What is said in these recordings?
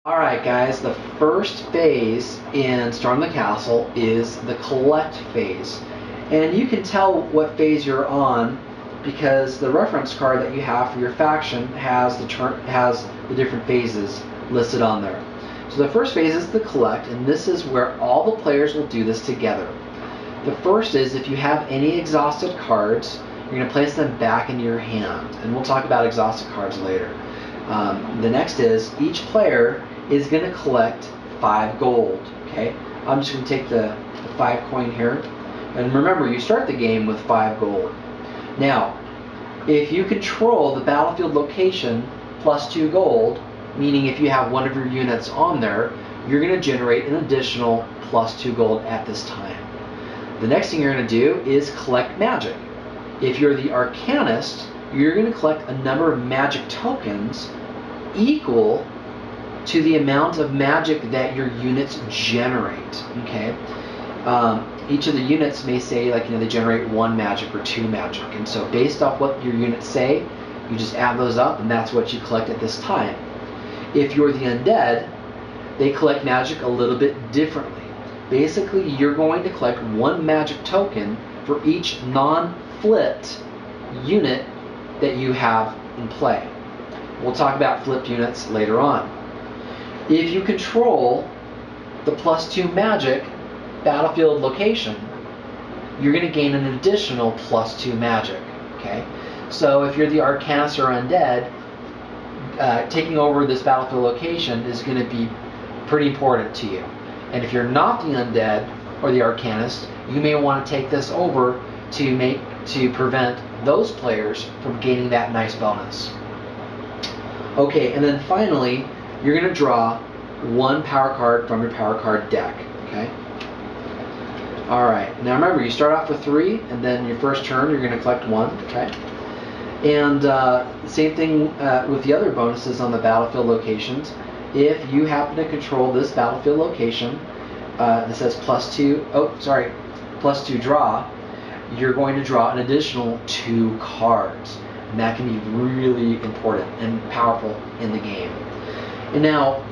Alright guys, the first phase in Storm the Castle is the collect phase. And you can tell what phase you're on because the reference card that you have for your faction has the different phases listed on there. So the first phase is the collect, and this is where all the players will do this together. The first is if you have any exhausted cards, you're going to place them back into your hand. And we'll talk about exhausted cards later. The next is each player is going to collect 5 gold. Okay, I'm just going to take the 5 coin here, and remember you start the game with 5 gold. Now, if you control the battlefield location plus 2 gold, meaning if you have one of your units on there, you're going to generate an additional plus 2 gold at this time. The next thing you're going to do is collect magic. If you're the Arcanist, you're going to collect a number of magic tokens equal to the amount of magic that your units generate. Okay, each of the units may say, like, they generate 1 magic or 2 magic, and so based off what your units say, you just add those up, and that's what you collect at this time. If you're the undead, they collect magic a little bit differently. Basically, you're going to collect 1 magic token for each non-flipped unit that you have in play. We'll talk about flipped units later on. If you control the plus 2 magic battlefield location, you're going to gain an additional plus 2 magic. Okay, so if you're the Arcanist or Undead, taking over this battlefield location is going to be pretty important to you. And if you're not the Undead or the Arcanist, you may want to take this over to prevent those players from gaining that nice bonus. Okay, and then finally, you're going to draw 1 power card from your power card deck. Okay. All right. Now remember, you start off with 3, and then your first turn you're going to collect 1. Okay. And same thing with the other bonuses on the battlefield locations. If you happen to control this battlefield location that says plus 2 draw, you're going to draw an additional 2 cards. And that can be really important and powerful in the game. And now,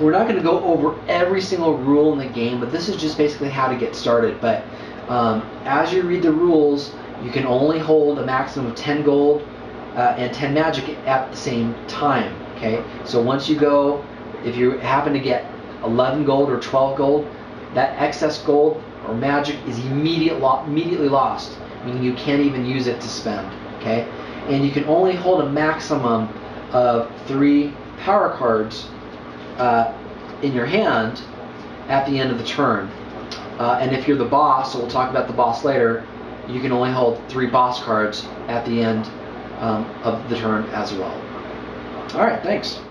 we're not going to go over every single rule in the game, but this is just basically how to get started. But as you read the rules, you can only hold a maximum of 10 gold and 10 magic at the same time. Okay, so once you go, if you happen to get 11 gold or 12 gold, that excess gold or magic is immediately lost, meaning you can't even use it to spend. Okay, and you can only hold a maximum of 3 power cards in your hand at the end of the turn. And if you're the boss, so we'll talk about the boss later, you can only hold 3 boss cards at the end of the turn as well. Alright, thanks.